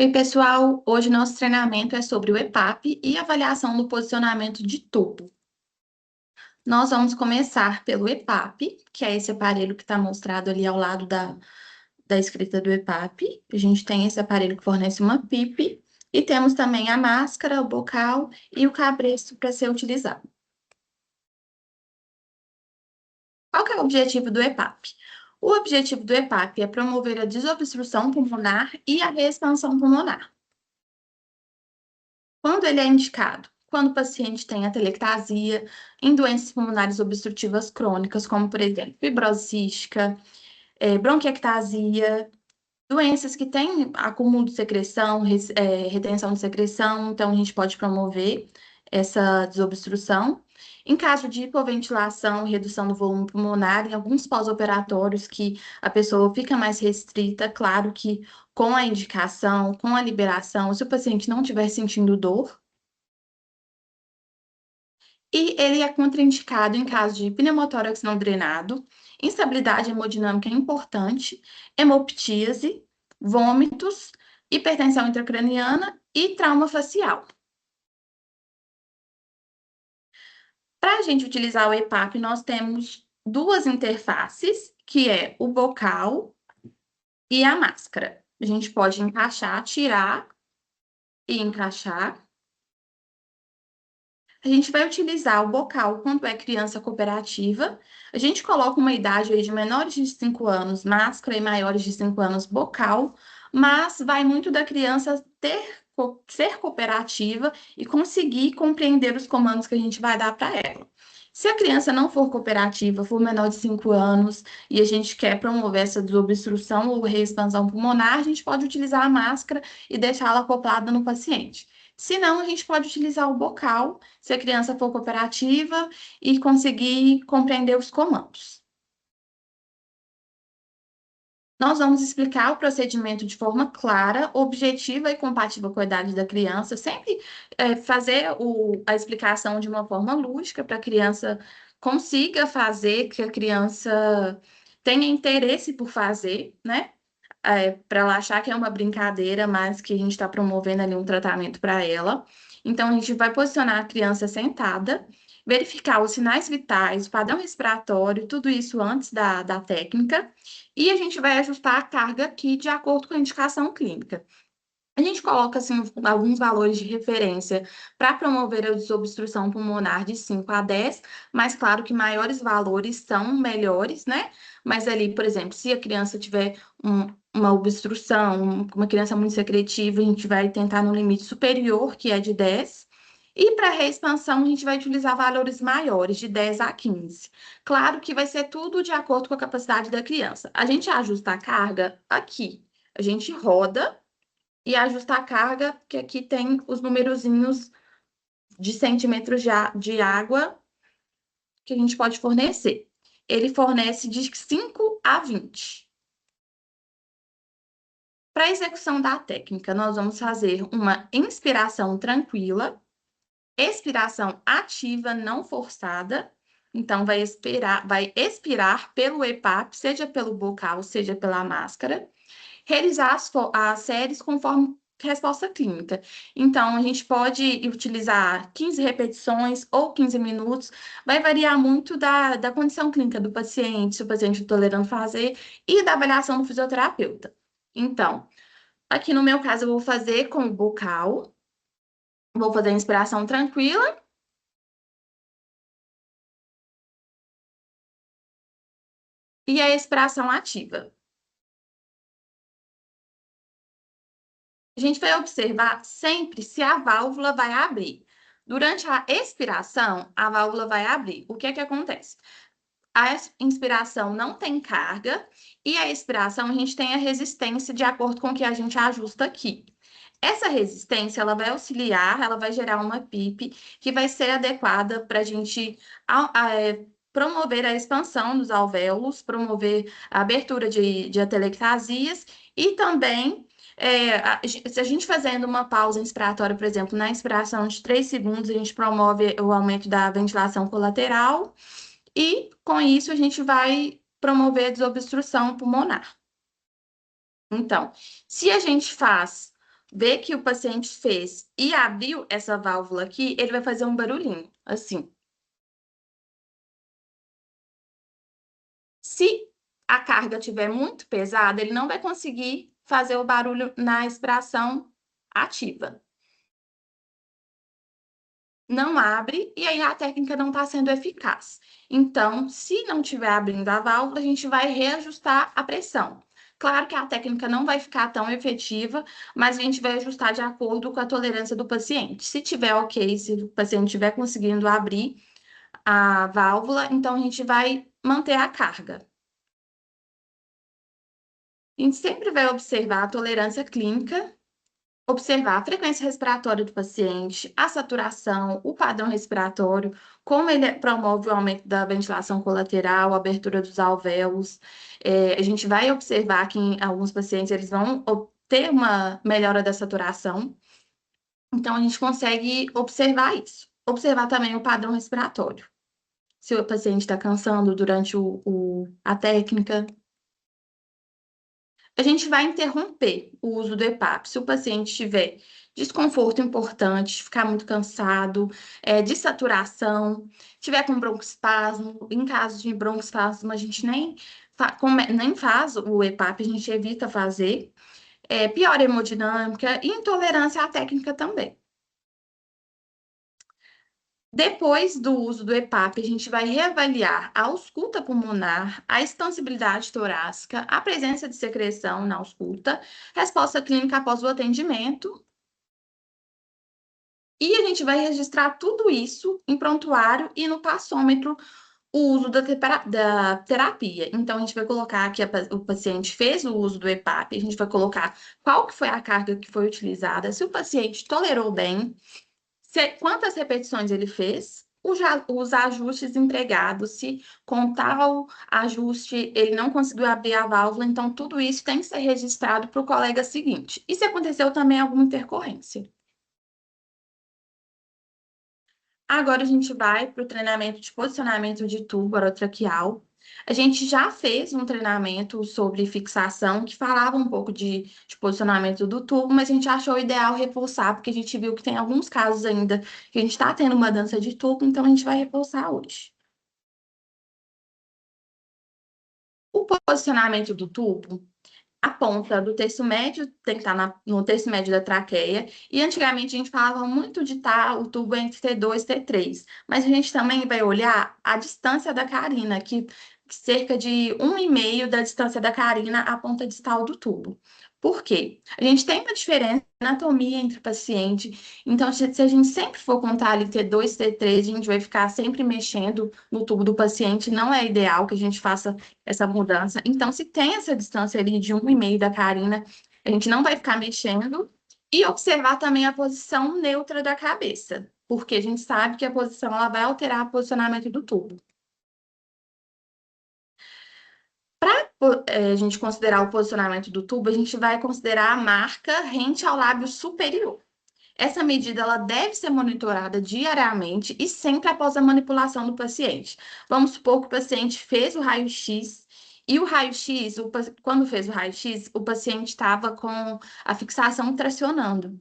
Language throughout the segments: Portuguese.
Oi, pessoal! Hoje nosso treinamento é sobre o EPAP e avaliação do posicionamento de tubo. Nós vamos começar pelo EPAP, que é esse aparelho que está mostrado ali ao lado da escrita do EPAP. A gente tem esse aparelho que fornece uma PIP e temos também a máscara, o bocal e o cabresto para ser utilizado. Qual que é o objetivo do EPAP? O objetivo do EPAP é promover a desobstrução pulmonar e a reexpansão pulmonar. Quando ele é indicado? Quando o paciente tem atelectasia em doenças pulmonares obstrutivas crônicas, como, por exemplo, fibrose cística, bronquiectasia, doenças que têm acúmulo de secreção, retenção de secreção, então a gente pode promover essa desobstrução. Em caso de hipoventilação e redução do volume pulmonar, em alguns pós-operatórios que a pessoa fica mais restrita, claro que com a indicação, com a liberação, se o paciente não estiver sentindo dor, e ele é contraindicado em caso de pneumotórax não drenado, instabilidade hemodinâmica importante, hemoptíase, vômitos, hipertensão intracraniana e trauma facial. Para a gente utilizar o EPAP, nós temos duas interfaces, que é o bocal e a máscara. A gente pode encaixar, tirar e encaixar. A gente vai utilizar o bocal quando é criança cooperativa. A gente coloca uma idade aí de menores de 5 anos, máscara, e maiores de 5 anos, bocal, mas vai muito da criança ser cooperativa e conseguir compreender os comandos que a gente vai dar para ela. Se a criança não for cooperativa, for menor de 5 anos e a gente quer promover essa desobstrução ou reexpansão pulmonar, a gente pode utilizar a máscara e deixá-la acoplada no paciente. Se não, a gente pode utilizar o bocal, se a criança for cooperativa e conseguir compreender os comandos. Nós vamos explicar o procedimento de forma clara, objetiva e compatível com a idade da criança, sempre fazer a explicação de uma forma lúdica para a criança consiga fazer, que a criança tenha interesse por fazer, né? Para ela achar que é uma brincadeira, mas que a gente está promovendo ali um tratamento para ela. Então, a gente vai posicionar a criança sentada, verificar os sinais vitais, o padrão respiratório, tudo isso antes da técnica, e a gente vai ajustar a carga aqui de acordo com a indicação clínica. A gente coloca assim, alguns valores de referência para promover a desobstrução pulmonar de 5 a 10, mas claro que maiores valores são melhores, né? Mas ali, por exemplo, se a criança tiver uma obstrução, uma criança muito secretiva, a gente vai tentar no limite superior, que é de 10. E para reexpansão, a gente vai utilizar valores maiores, de 10 a 15. Claro que vai ser tudo de acordo com a capacidade da criança. A gente ajusta a carga aqui. A gente roda e ajustar a carga, que aqui tem os numerozinhos de centímetros de água que a gente pode fornecer. Ele fornece de 5 a 20. Para a execução da técnica, nós vamos fazer uma inspiração tranquila, expiração ativa, não forçada. Então, vai expirar pelo EPAP, seja pelo bocal, seja pela máscara. Realizar as séries conforme resposta clínica. Então, a gente pode utilizar 15 repetições ou 15 minutos, vai variar muito da condição clínica do paciente, se o paciente está tolerando fazer, e da avaliação do fisioterapeuta. Então, aqui no meu caso, eu vou fazer com o bocal, vou fazer a inspiração tranquila e a expiração ativa. A gente vai observar sempre se a válvula vai abrir. Durante a expiração, a válvula vai abrir. O que é que acontece? A inspiração não tem carga e a expiração a gente tem a resistência de acordo com o que a gente ajusta aqui. Essa resistência ela vai auxiliar, ela vai gerar uma PIP que vai ser adequada para a gente promover a expansão dos alvéolos, promover a abertura de atelectasias e também se a gente fazendo uma pausa inspiratória, por exemplo, na inspiração de 3 segundos, a gente promove o aumento da ventilação colateral e, com isso, a gente vai promover a desobstrução pulmonar. Então, se a gente faz vê que o paciente fez e abriu essa válvula aqui, ele vai fazer um barulhinho, assim. Se a carga estiver muito pesada, ele não vai conseguir fazer o barulho na expiração ativa. Não abre e aí a técnica não está sendo eficaz. Então, se não estiver abrindo a válvula, a gente vai reajustar a pressão. Claro que a técnica não vai ficar tão efetiva, mas a gente vai ajustar de acordo com a tolerância do paciente. Se tiver ok, se o paciente estiver conseguindo abrir a válvula, então a gente vai manter a carga. A gente sempre vai observar a tolerância clínica, observar a frequência respiratória do paciente, a saturação, o padrão respiratório, como ele promove o aumento da ventilação colateral, a abertura dos alvéolos. A gente vai observar que em alguns pacientes eles vão ter uma melhora da saturação, então a gente consegue observar isso. Observar também o padrão respiratório. Se o paciente está cansando durante a técnica, a gente vai interromper o uso do EPAP. Se o paciente tiver desconforto importante, ficar muito cansado, desaturação, tiver com broncoespasmo, em caso de broncoespasmo, a gente nem faz o EPAP, a gente evita fazer. Pior hemodinâmica e intolerância à técnica também. Depois do uso do EPAP, a gente vai reavaliar a ausculta pulmonar, a expansibilidade torácica, a presença de secreção na ausculta, resposta clínica após o atendimento, e a gente vai registrar tudo isso em prontuário e no passômetro o uso da terapia. Então, a gente vai colocar que o paciente fez o uso do EPAP, a gente vai colocar qual que foi a carga que foi utilizada, se o paciente tolerou bem, quantas repetições ele fez, os ajustes empregados, se com tal ajuste ele não conseguiu abrir a válvula, então tudo isso tem que ser registrado para o colega seguinte. E se aconteceu também alguma intercorrência? Agora a gente vai para o treinamento de posicionamento de tubo orotraqueal. A gente já fez um treinamento sobre fixação que falava um pouco de posicionamento do tubo, mas a gente achou ideal reforçar, porque a gente viu que tem alguns casos ainda que a gente está tendo uma dança de tubo, então a gente vai reforçar hoje. O posicionamento do tubo, a ponta do terço médio tem que estar no terço médio da traqueia. E antigamente a gente falava muito de estar o tubo entre T2 e T3. Mas a gente também vai olhar a distância da carina, que cerca de 1,5 da distância da carina à ponta distal do tubo. Por quê? A gente tem uma diferença na anatomia entre paciente. Então, se a gente sempre for contar ali T2, T3, a gente vai ficar sempre mexendo no tubo do paciente. Não é ideal que a gente faça essa mudança. Então, se tem essa distância ali de 1,5 da carina, a gente não vai ficar mexendo. E observar também a posição neutra da cabeça, porque a gente sabe que a posição ela vai alterar o posicionamento do tubo. Para a gente considerar o posicionamento do tubo, a gente vai considerar a marca rente ao lábio superior. Essa medida ela deve ser monitorada diariamente e sempre após a manipulação do paciente. Vamos supor que o paciente fez o raio-x e o raio-x, quando fez o raio-x, o paciente estava com a fixação tracionando.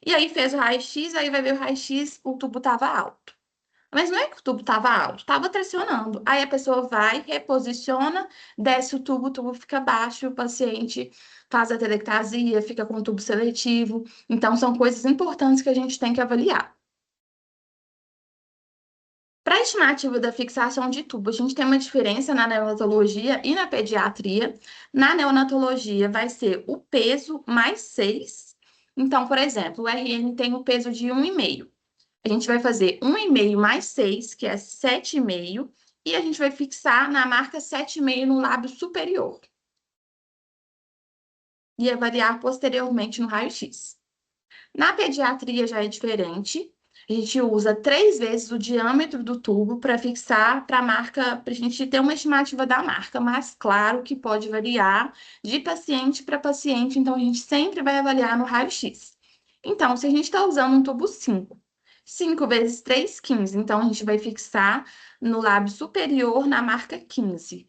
E aí fez o raio-x, aí vai ver o raio-x, o tubo estava alto. Mas não é que o tubo estava alto, estava tracionando. Aí a pessoa vai, reposiciona, desce o tubo fica baixo, o paciente faz a telectasia, fica com o tubo seletivo. Então, são coisas importantes que a gente tem que avaliar. Para a estimativa da fixação de tubo, a gente tem uma diferença na neonatologia e na pediatria. Na neonatologia, vai ser o peso mais 6. Então, por exemplo, o RN tem o peso de 1,5. A gente vai fazer 1,5 mais 6, que é 7,5, e a gente vai fixar na marca 7,5 no lábio superior. E avaliar posteriormente no raio-x. Na pediatria já é diferente. A gente usa 3 vezes o diâmetro do tubo para fixar para a marca, para a gente ter uma estimativa da marca, mas claro que pode variar de paciente para paciente, então a gente sempre vai avaliar no raio-x. Então, se a gente está usando um tubo 5, 5 vezes 3, 15. Então, a gente vai fixar no lábio superior na marca 15.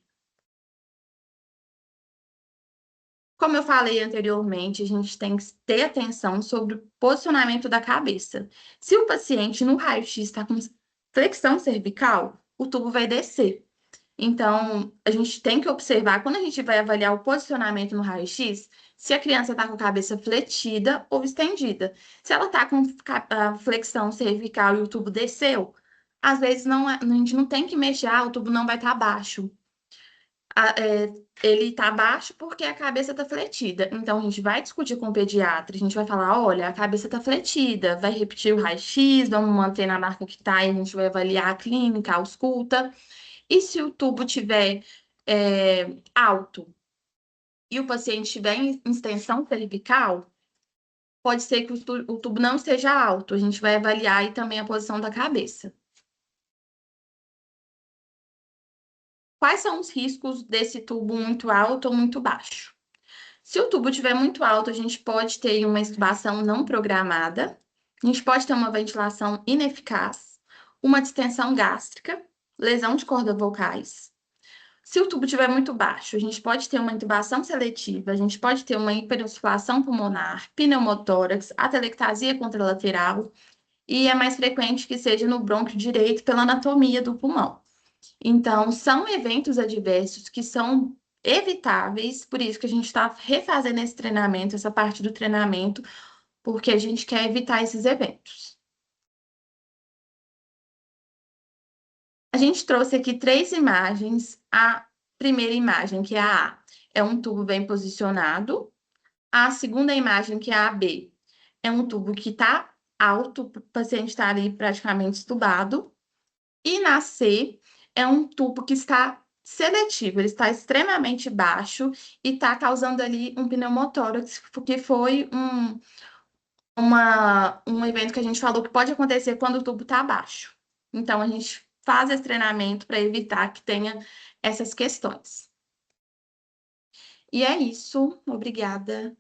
Como eu falei anteriormente, a gente tem que ter atenção sobre o posicionamento da cabeça. Se o paciente no raio-x está com flexão cervical, o tubo vai descer. Então, a gente tem que observar, quando a gente vai avaliar o posicionamento no raio-x, se a criança está com a cabeça fletida ou estendida. Se ela está com a flexão cervical e o tubo desceu, às vezes a gente não tem que mexer, o tubo não vai estar baixo. Ele está baixo porque a cabeça está fletida. Então, a gente vai discutir com o pediatra, a gente vai falar, olha, a cabeça está fletida, vai repetir o raio-x, vamos manter na marca que está, e a gente vai avaliar a clínica, a ausculta. E se o tubo tiver alto e o paciente tiver em extensão cervical, pode ser que o tubo não esteja alto. A gente vai avaliar aí também a posição da cabeça. Quais são os riscos desse tubo muito alto ou muito baixo? Se o tubo estiver muito alto, a gente pode ter uma extubação não programada, a gente pode ter uma ventilação ineficaz, uma distensão gástrica, lesão de cordas vocais. Se o tubo estiver muito baixo, a gente pode ter uma intubação seletiva, a gente pode ter uma hiperinsuflação pulmonar, pneumotórax, atelectasia contralateral, e é mais frequente que seja no brônquio direito pela anatomia do pulmão. Então, são eventos adversos que são evitáveis, por isso que a gente está refazendo esse treinamento, essa parte do treinamento, porque a gente quer evitar esses eventos. A gente trouxe aqui 3 imagens. A primeira imagem, que é a A, é um tubo bem posicionado. A segunda imagem, que é a B, é um tubo que está alto, o paciente está ali praticamente estubado. E na C, é um tubo que está seletivo, ele está extremamente baixo e está causando ali um pneumotórax, que foi um evento que a gente falou que pode acontecer quando o tubo está baixo. Então, a gente faz esse treinamento para evitar que tenha essas questões. E é isso. Obrigada.